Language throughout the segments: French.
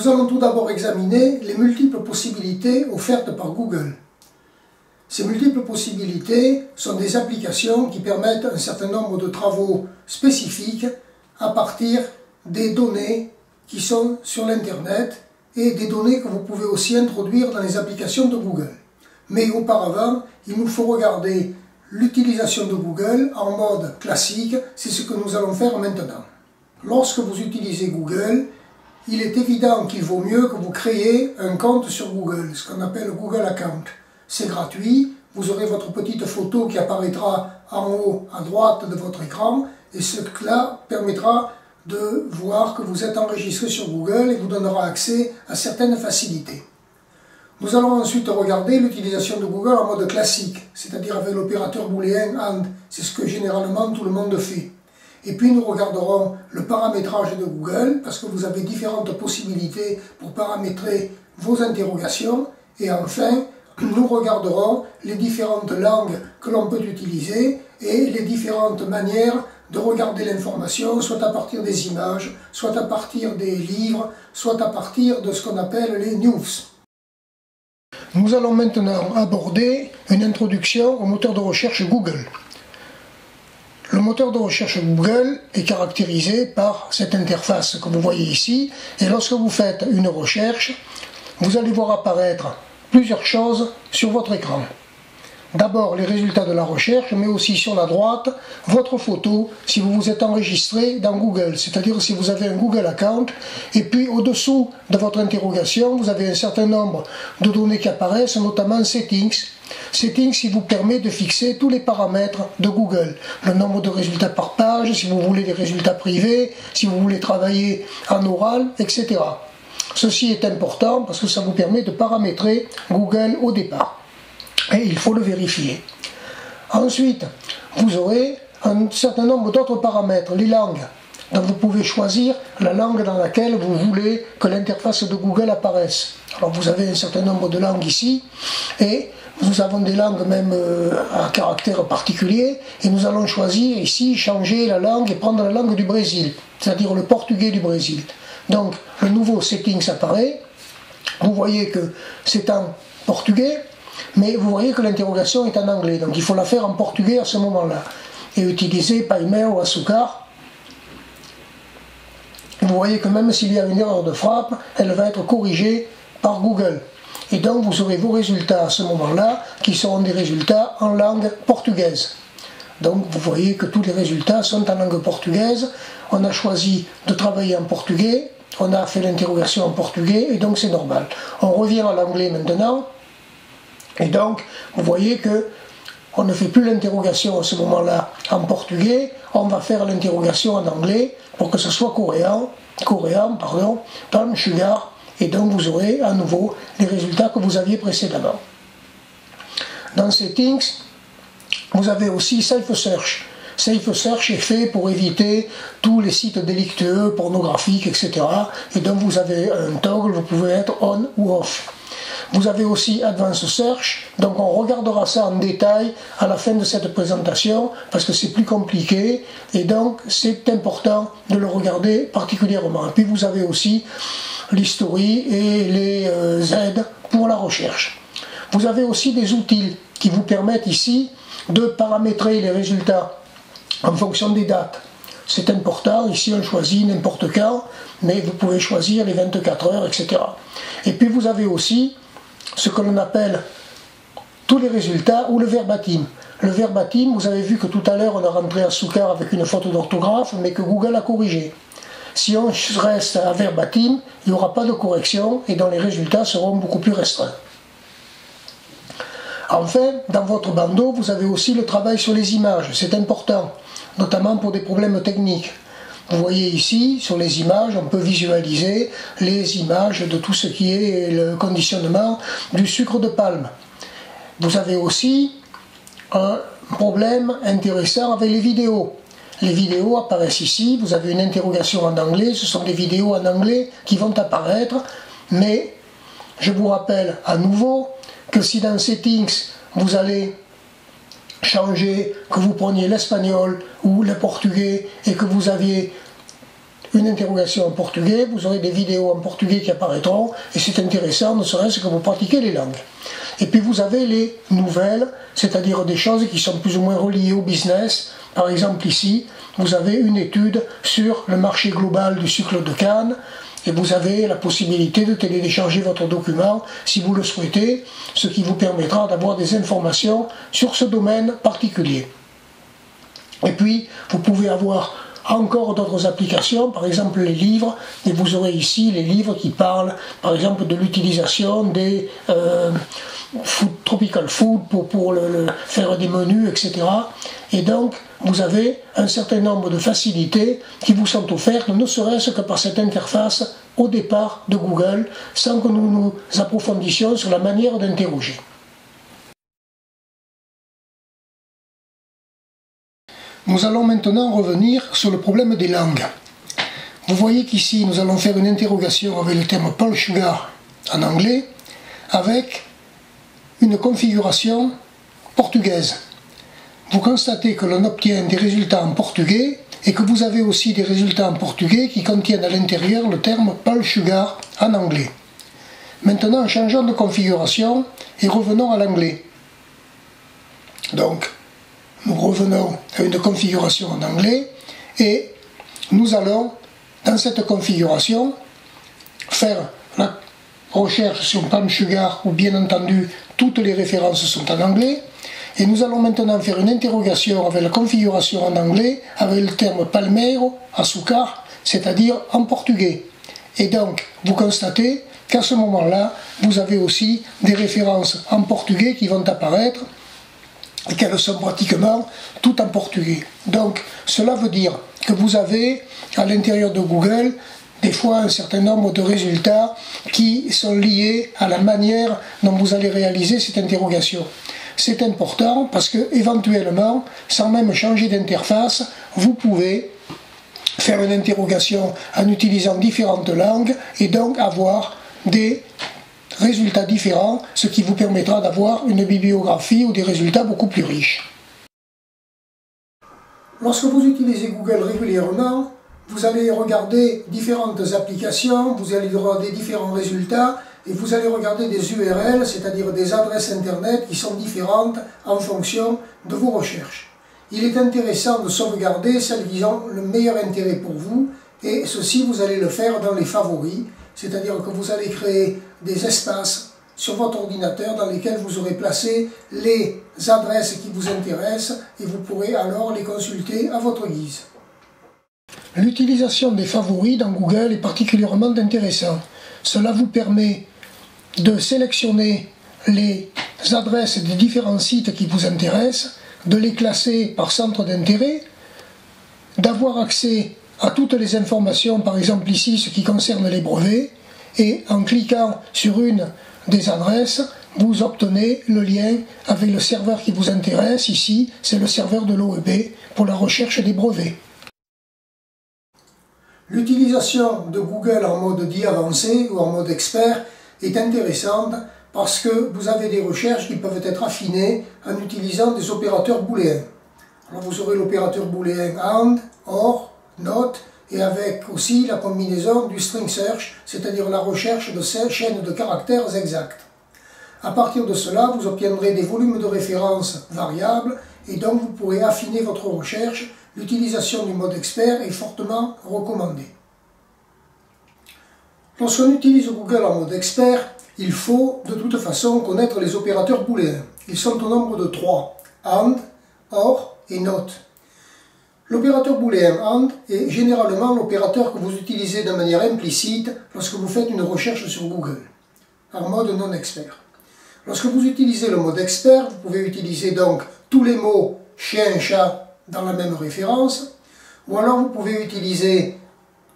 Nous allons tout d'abord examiner les multiples possibilités offertes par Google. Ces multiples possibilités sont des applications qui permettent un certain nombre de travaux spécifiques à partir des données qui sont sur l'Internet et des données que vous pouvez aussi introduire dans les applications de Google. Mais auparavant, il nous faut regarder l'utilisation de Google en mode classique, c'est ce que nous allons faire maintenant. Lorsque vous utilisez Google, il est évident qu'il vaut mieux que vous créiez un compte sur Google, ce qu'on appelle Google Account. C'est gratuit, vous aurez votre petite photo qui apparaîtra en haut à droite de votre écran et cela permettra de voir que vous êtes enregistré sur Google et vous donnera accès à certaines facilités. Nous allons ensuite regarder l'utilisation de Google en mode classique, c'est-à-dire avec l'opérateur booléen AND, c'est ce que généralement tout le monde fait. Et puis nous regarderons le paramétrage de Google, parce que vous avez différentes possibilités pour paramétrer vos interrogations. Et enfin, nous regarderons les différentes langues que l'on peut utiliser et les différentes manières de regarder l'information, soit à partir des images, soit à partir des livres, soit à partir de ce qu'on appelle les news. Nous allons maintenant aborder une introduction au moteur de recherche Google. Le moteur de recherche Google est caractérisé par cette interface que vous voyez ici, et lorsque vous faites une recherche, vous allez voir apparaître plusieurs choses sur votre écran. D'abord les résultats de la recherche, mais aussi sur la droite, votre photo si vous vous êtes enregistré dans Google, c'est-à-dire si vous avez un Google Account, et puis au-dessous de votre interrogation, vous avez un certain nombre de données qui apparaissent, notamment Settings. Settings qui vous permet de fixer tous les paramètres de Google, le nombre de résultats par page, si vous voulez des résultats privés, si vous voulez travailler en oral, etc. Ceci est important parce que ça vous permet de paramétrer Google au départ. Et il faut le vérifier. Ensuite, vous aurez un certain nombre d'autres paramètres, les langues. Donc vous pouvez choisir la langue dans laquelle vous voulez que l'interface de Google apparaisse. Alors vous avez un certain nombre de langues ici, et nous avons des langues même à caractère particulier, et nous allons choisir ici, changer la langue et prendre la langue du Brésil, c'est-à-dire le portugais du Brésil. Donc le nouveau Settings apparaît, vous voyez que c'est en portugais, mais vous voyez que l'interrogation est en anglais, donc il faut la faire en portugais à ce moment-là. Et utiliser Paimel ou Açúcar. Vous voyez que même s'il y a une erreur de frappe, elle va être corrigée par Google. Et donc vous aurez vos résultats à ce moment-là, qui seront des résultats en langue portugaise. Donc vous voyez que tous les résultats sont en langue portugaise. On a choisi de travailler en portugais, on a fait l'interrogation en portugais, et donc c'est normal. On revient à l'anglais maintenant. Et donc, vous voyez que on ne fait plus l'interrogation à ce moment-là en portugais, on va faire l'interrogation en anglais pour que ce soit coréen, palm sugar, et donc vous aurez à nouveau les résultats que vous aviez précédemment. Dans Settings, vous avez aussi Safe Search. Safe Search est fait pour éviter tous les sites délictueux, pornographiques, etc. Et donc vous avez un toggle, vous pouvez être on ou off. Vous avez aussi Advanced Search, donc on regardera ça en détail à la fin de cette présentation, parce que c'est plus compliqué, et donc c'est important de le regarder particulièrement. Et puis vous avez aussi l'history et les aides pour la recherche. Vous avez aussi des outils qui vous permettent ici de paramétrer les résultats en fonction des dates. C'est important, ici on choisit n'importe quand, mais vous pouvez choisir les 24 heures, etc. Et puis vous avez aussi ce que l'on appelle tous les résultats ou le verbatim. Le verbatim, vous avez vu que tout à l'heure on a rentré Açúcar avec une faute d'orthographe, mais que Google a corrigé. Si on reste à verbatim, il n'y aura pas de correction et donc les résultats seront beaucoup plus restreints. Enfin, dans votre bandeau, vous avez aussi le travail sur les images, c'est important, notamment pour des problèmes techniques. Vous voyez ici, sur les images, on peut visualiser les images de tout ce qui est le conditionnement du sucre de palme. Vous avez aussi un problème intéressant avec les vidéos. Les vidéos apparaissent ici, vous avez une interrogation en anglais, ce sont des vidéos en anglais qui vont apparaître, mais je vous rappelle à nouveau que si dans Settings, vous allez changer, que vous preniez l'espagnol ou le portugais et que vous aviez une interrogation en portugais, vous aurez des vidéos en portugais qui apparaîtront, et c'est intéressant, ne serait-ce que vous pratiquez les langues. Et puis vous avez les nouvelles, c'est-à-dire des choses qui sont plus ou moins reliées au business. Par exemple ici, vous avez une étude sur le marché global du sucre de canne, et vous avez la possibilité de télécharger votre document si vous le souhaitez, ce qui vous permettra d'avoir des informations sur ce domaine particulier. Et puis, vous pouvez avoir encore d'autres applications, par exemple les livres, et vous aurez ici les livres qui parlent, par exemple, de l'utilisation des tropical food pour faire des menus, etc. Et donc, vous avez un certain nombre de facilités qui vous sont offertes, ne serait-ce que par cette interface au départ de Google, sans que nous nous approfondissions sur la manière d'interroger. Nous allons maintenant revenir sur le problème des langues. Vous voyez qu'ici, nous allons faire une interrogation avec le terme Paul Sugar en anglais, avec une configuration portugaise. Vous constatez que l'on obtient des résultats en portugais et que vous avez aussi des résultats en portugais qui contiennent à l'intérieur le terme Paul Sugar en anglais. Maintenant, changeons de configuration et revenons à l'anglais. Donc, nous revenons à une configuration en anglais et nous allons, dans cette configuration, faire la recherche sur Palm Sugar où bien entendu toutes les références sont en anglais. Et nous allons maintenant faire une interrogation avec la configuration en anglais avec le terme palmeiro, açúcar, c'est-à-dire en portugais. Et donc, vous constatez qu'à ce moment-là, vous avez aussi des références en portugais qui vont apparaître et qu'elles sont pratiquement toutes en portugais. Donc, cela veut dire que vous avez à l'intérieur de Google des fois un certain nombre de résultats qui sont liés à la manière dont vous allez réaliser cette interrogation. C'est important parce que éventuellement, sans même changer d'interface, vous pouvez faire une interrogation en utilisant différentes langues et donc avoir des résultats différents, ce qui vous permettra d'avoir une bibliographie ou des résultats beaucoup plus riches. Lorsque vous utilisez Google régulièrement, vous allez regarder différentes applications, vous allez regarder différents résultats et vous allez regarder des URL, c'est-à-dire des adresses internet qui sont différentes en fonction de vos recherches. Il est intéressant de sauvegarder celles qui ont le meilleur intérêt pour vous et ceci vous allez le faire dans les favoris, c'est-à-dire que vous allez créer des espaces sur votre ordinateur dans lesquels vous aurez placé les adresses qui vous intéressent et vous pourrez alors les consulter à votre guise. L'utilisation des favoris dans Google est particulièrement intéressante. Cela vous permet de sélectionner les adresses des différents sites qui vous intéressent, de les classer par centre d'intérêt, d'avoir accès à toutes les informations, par exemple ici ce qui concerne les brevets, et en cliquant sur une des adresses, vous obtenez le lien avec le serveur qui vous intéresse. Ici, c'est le serveur de l'OEB pour la recherche des brevets. L'utilisation de Google en mode dit avancé ou en mode expert est intéressante parce que vous avez des recherches qui peuvent être affinées en utilisant des opérateurs booléens. Alors vous aurez l'opérateur booléen AND, OR, NOT, et avec aussi la combinaison du string search, c'est-à-dire la recherche de ces chaînes de caractères exacts. À partir de cela, vous obtiendrez des volumes de références variables et donc vous pourrez affiner votre recherche. L'utilisation du mode expert est fortement recommandée. Lorsqu'on utilise Google en mode expert, il faut de toute façon connaître les opérateurs booléens. Ils sont au nombre de 3, AND, OR et NOT. L'opérateur booléen AND est généralement l'opérateur que vous utilisez de manière implicite lorsque vous faites une recherche sur Google, en mode non expert. Lorsque vous utilisez le mode expert, vous pouvez utiliser donc tous les mots chien, chat dans la même référence, ou alors vous pouvez utiliser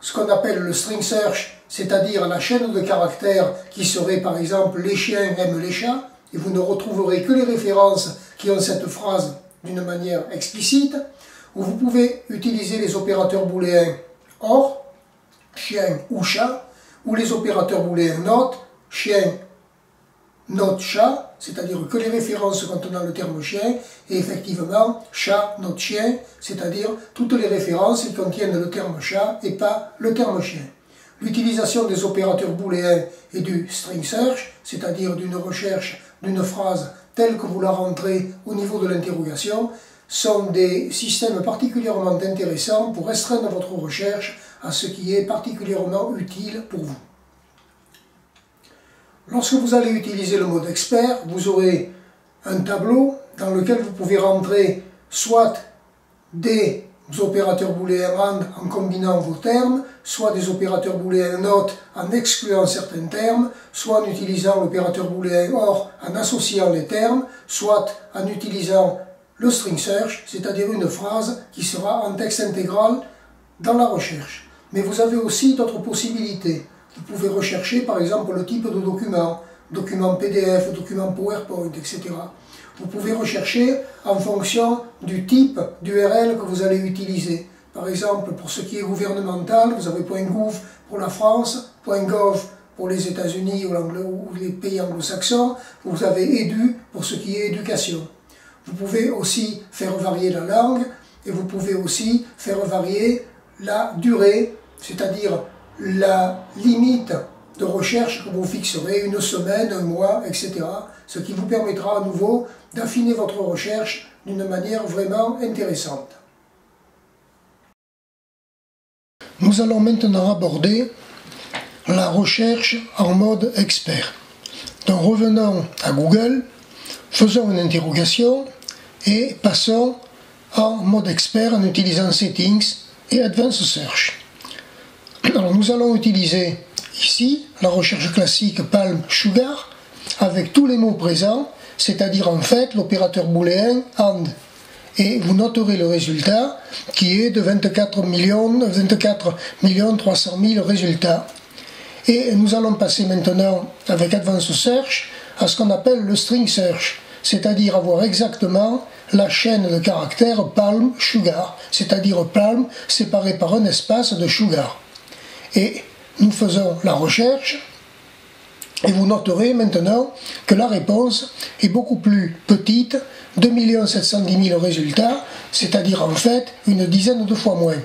ce qu'on appelle le string search, c'est-à-dire la chaîne de caractères qui serait par exemple les chiens aiment les chats, et vous ne retrouverez que les références qui ont cette phrase d'une manière explicite, ou vous pouvez utiliser les opérateurs booléens OR, chien ou chat, ou les opérateurs booléens NOT, chien, NOT, chat, c'est-à-dire que les références contenant le terme chien, et effectivement chat, notre chien, c'est-à-dire toutes les références qui contiennent le terme chat et pas le terme chien. L'utilisation des opérateurs booléens et du string search, c'est-à-dire d'une recherche d'une phrase telle que vous la rentrez au niveau de l'interrogation, sont des systèmes particulièrement intéressants pour restreindre votre recherche à ce qui est particulièrement utile pour vous. Lorsque vous allez utiliser le mode expert, vous aurez un tableau dans lequel vous pouvez rentrer soit des opérateurs booléens AND en combinant vos termes, soit des opérateurs booléens NOT en excluant certains termes, soit en utilisant l'opérateur booléen OR en associant les termes, soit en utilisant le string search, c'est-à-dire une phrase qui sera en texte intégral dans la recherche. Mais vous avez aussi d'autres possibilités. Vous pouvez rechercher par exemple le type de document PDF, document PowerPoint, etc. Vous pouvez rechercher en fonction du type d'URL que vous allez utiliser. Par exemple, pour ce qui est gouvernemental, vous avez .gouv pour la France, .gov pour les États-Unis ou les pays anglo-saxons, vous avez edu pour ce qui est éducation. Vous pouvez aussi faire varier la langue et vous pouvez aussi faire varier la durée, c'est-à-dire la limite de recherche que vous fixerez, une semaine, un mois, etc. Ce qui vous permettra à nouveau d'affiner votre recherche d'une manière vraiment intéressante. Nous allons maintenant aborder la recherche en mode expert. Donc revenons à Google, faisons une interrogation et passons en mode expert en utilisant Settings et Advanced Search. Alors nous allons utiliser ici la recherche classique Palm Sugar avec tous les mots présents, c'est-à-dire en fait l'opérateur booléen AND. Et vous noterez le résultat qui est de 24 300 000 résultats. Et nous allons passer maintenant avec Advanced Search à ce qu'on appelle le String Search, c'est-à-dire avoir exactement la chaîne de caractères Palm Sugar, c'est-à-dire Palm séparé par un espace de Sugar. Et nous faisons la recherche et vous noterez maintenant que la réponse est beaucoup plus petite, 2 710 000 résultats, c'est-à-dire en fait une dizaine de fois moins.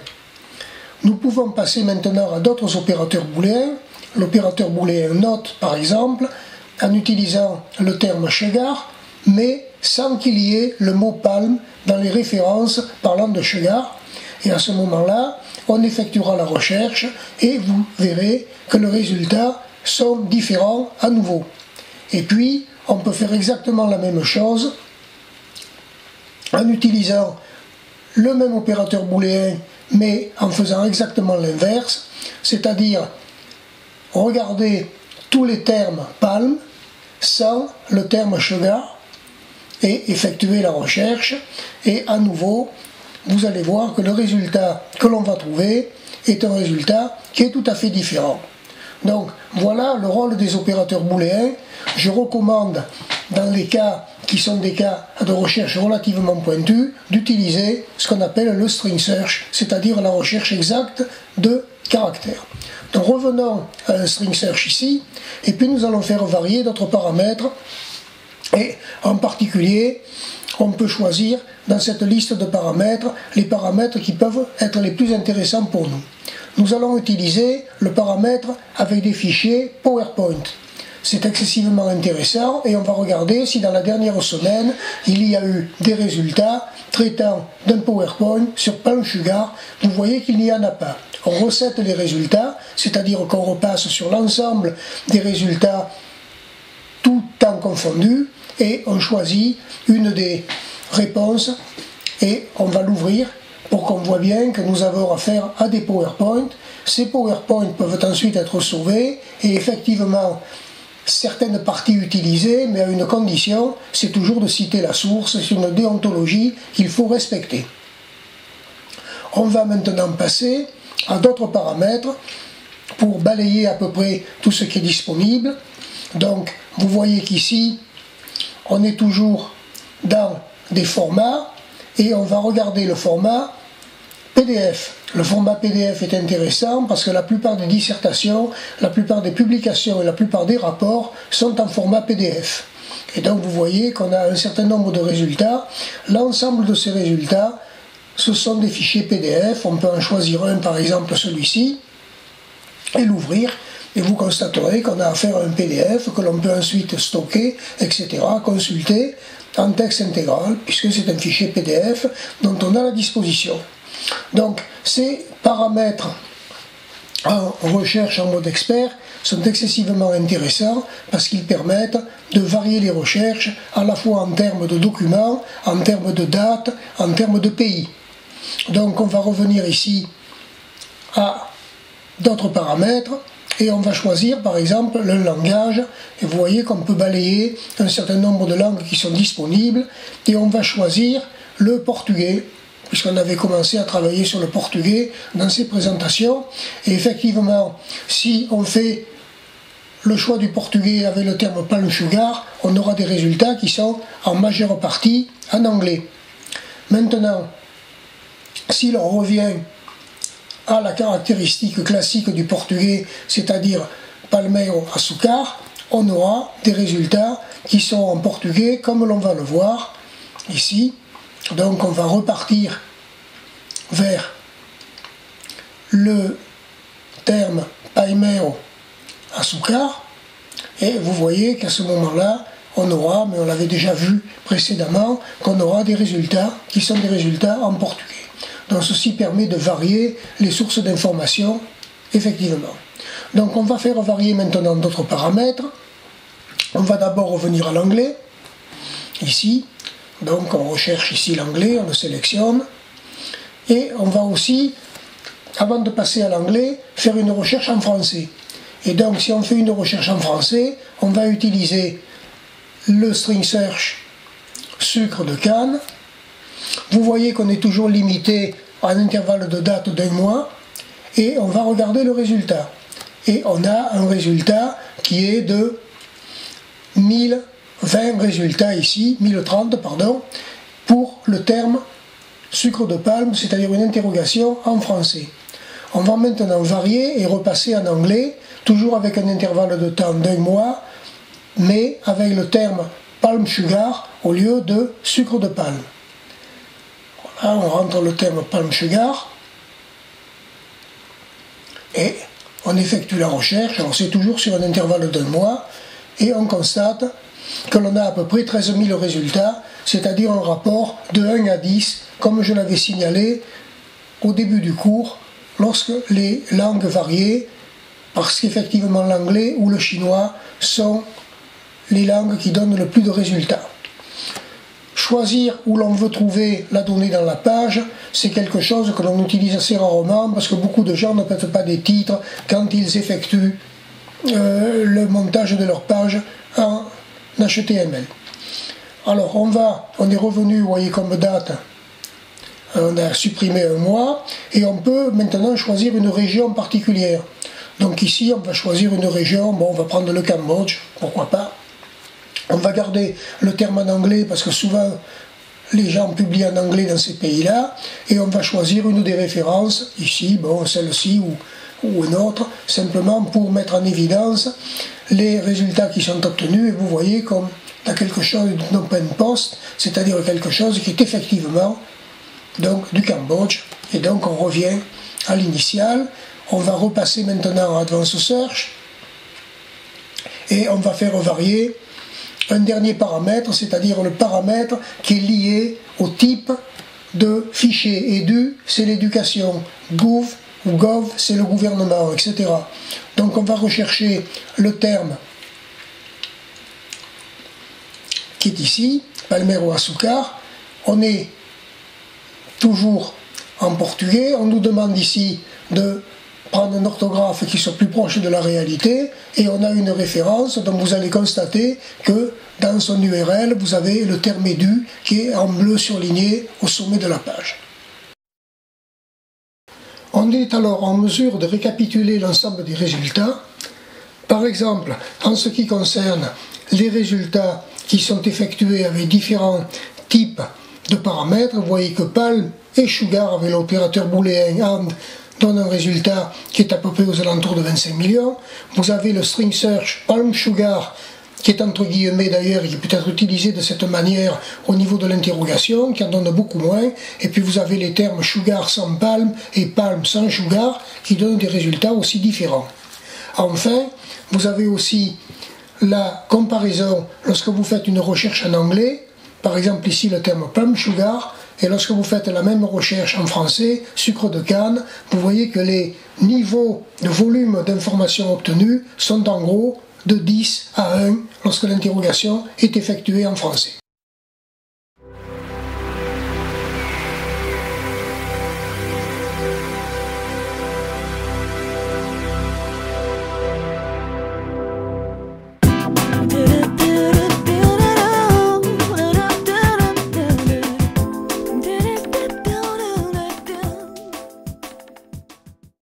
Nous pouvons passer maintenant à d'autres opérateurs booléens, l'opérateur booléen NOT par exemple, en utilisant le terme Sugar, mais sans qu'il y ait le mot Palm dans les références parlant de Sugar. Et à ce moment-là, on effectuera la recherche et vous verrez que les résultats sont différents à nouveau. Et puis, on peut faire exactement la même chose en utilisant le même opérateur booléen, mais en faisant exactement l'inverse, c'est-à-dire regarder tous les termes Palm sans le terme Sugar et effectuer la recherche. Et à nouveau, vous allez voir que le résultat que l'on va trouver est un résultat qui est tout à fait différent. Donc voilà le rôle des opérateurs booléens. Je recommande, dans les cas qui sont des cas de recherche relativement pointus, d'utiliser ce qu'on appelle le string search, c'est-à-dire la recherche exacte de caractères. Donc revenons à un string search ici, et puis nous allons faire varier d'autres paramètres, et en particulier, on peut choisir dans cette liste de paramètres les paramètres qui peuvent être les plus intéressants pour nous. Nous allons utiliser le paramètre avec des fichiers PowerPoint. C'est excessivement intéressant et on va regarder si dans la dernière semaine il y a eu des résultats traitant d'un PowerPoint sur Palm Sugar. Vous voyez qu'il n'y en a pas. On recette les résultats, c'est-à-dire qu'on repasse sur l'ensemble des résultats tout temps confondu et on choisit une des réponses et on va l'ouvrir pour qu'on voit bien que nous avons affaire à des PowerPoint. Ces PowerPoint peuvent ensuite être sauvés et effectivement certaines parties utilisées, mais à une condition, c'est toujours de citer la source, c'est une déontologie qu'il faut respecter. On va maintenant passer à d'autres paramètres pour balayer à peu près tout ce qui est disponible. Donc vous voyez qu'ici on est toujours dans des formats et on va regarder le format PDF. Le format PDF est intéressant parce que la plupart des dissertations, la plupart des publications et la plupart des rapports sont en format PDF. Et donc vous voyez qu'on a un certain nombre de résultats. L'ensemble de ces résultats, ce sont des fichiers PDF. On peut en choisir un, par exemple celui-ci, et l'ouvrir. Et vous constaterez qu'on a affaire à un PDF que l'on peut ensuite stocker, etc., consulter en texte intégral, puisque c'est un fichier PDF dont on a la disposition. Donc ces paramètres en recherche en mode expert sont excessivement intéressants parce qu'ils permettent de varier les recherches à la fois en termes de documents, en termes de dates, en termes de pays. Donc on va revenir ici à d'autres paramètres et on va choisir par exemple le langage, et vous voyez qu'on peut balayer un certain nombre de langues qui sont disponibles, et on va choisir le portugais, puisqu'on avait commencé à travailler sur le portugais dans ces présentations. Et effectivement, si on fait le choix du portugais avec le terme palm sugar, on aura des résultats qui sont en majeure partie en anglais. Maintenant, si l'on revient à la caractéristique classique du portugais, c'est-à-dire palmeiro açúcar, on aura des résultats qui sont en portugais comme l'on va le voir ici. Donc on va repartir vers le terme palmeiro açúcar, et vous voyez qu'à ce moment-là, on aura, mais on l'avait déjà vu précédemment, qu'on aura des résultats qui sont des résultats en portugais. Donc ceci permet de varier les sources d'informations, effectivement. Donc on va faire varier maintenant d'autres paramètres. On va d'abord revenir à l'anglais, ici. Donc on recherche ici l'anglais, on le sélectionne. Et on va aussi, avant de passer à l'anglais, faire une recherche en français. Et donc si on fait une recherche en français, on va utiliser le string search sucre de canne. Vous voyez qu'on est toujours limité à un intervalle de date d'un mois, et on va regarder le résultat. Et on a un résultat qui est de 1020 résultats ici, 1030 pardon, pour le terme sucre de palme, c'est-à-dire une interrogation en français. On va maintenant varier et repasser en anglais, toujours avec un intervalle de temps d'un mois, mais avec le terme palm sugar au lieu de sucre de palme. Voilà, on rentre le terme palm sugar et on effectue la recherche. Alors c'est toujours sur un intervalle d'un mois et on constate que l'on a à peu près 13 000 résultats, c'est-à-dire un rapport de 1 à 10, comme je l'avais signalé au début du cours, lorsque les langues variaient, parce qu'effectivement l'anglais ou le chinois sont les langues qui donnent le plus de résultats. Choisir où l'on veut trouver la donnée dans la page, c'est quelque chose que l'on utilise assez rarement parce que beaucoup de gens ne mettent pas des titres quand ils effectuent le montage de leur page en HTML. Alors on est revenu, vous voyez comme date, on a supprimé un mois et on peut maintenant choisir une région particulière. Donc ici on va choisir une région, bon on va prendre le Cambodge, pourquoi pas. On va garder le terme en anglais parce que souvent les gens publient en anglais dans ces pays-là, et on va choisir une des références, ici, bon, celle-ci ou une autre, simplement pour mettre en évidence les résultats qui sont obtenus, et vous voyez comme dans quelque chose d'open post, c'est-à-dire quelque chose qui est effectivement donc, du Cambodge, et donc on revient à l'initial. On va repasser maintenant à Advanced Search, et on va faire varier un dernier paramètre, c'est-à-dire le paramètre qui est lié au type de fichier. Edu, c'est l'éducation, Gov ou Gov, c'est le gouvernement, etc. Donc on va rechercher le terme qui est ici, palmeiro açúcar. On est toujours en portugais, on nous demande ici de prendre un orthographe qui soit plus proche de la réalité, et on a une référence dont vous allez constater que dans son URL, vous avez le terme Edu qui est en bleu surligné au sommet de la page. On est alors en mesure de récapituler l'ensemble des résultats. Par exemple, en ce qui concerne les résultats qui sont effectués avec différents types de paramètres, vous voyez que palm et sugar avec l'opérateur booléen AND donne un résultat qui est à peu près aux alentours de 25 millions. Vous avez le string search palm sugar qui est entre guillemets d'ailleurs, et qui peut être utilisé de cette manière au niveau de l'interrogation, qui en donne beaucoup moins. Et puis vous avez les termes sugar sans palm et palm sans sugar, qui donnent des résultats aussi différents. Enfin, vous avez aussi la comparaison lorsque vous faites une recherche en anglais, par exemple ici le terme palm sugar, et lorsque vous faites la même recherche en français, sucre de canne, vous voyez que les niveaux de volume d'informations obtenues sont en gros de 10 à 1 lorsque l'interrogation est effectuée en français.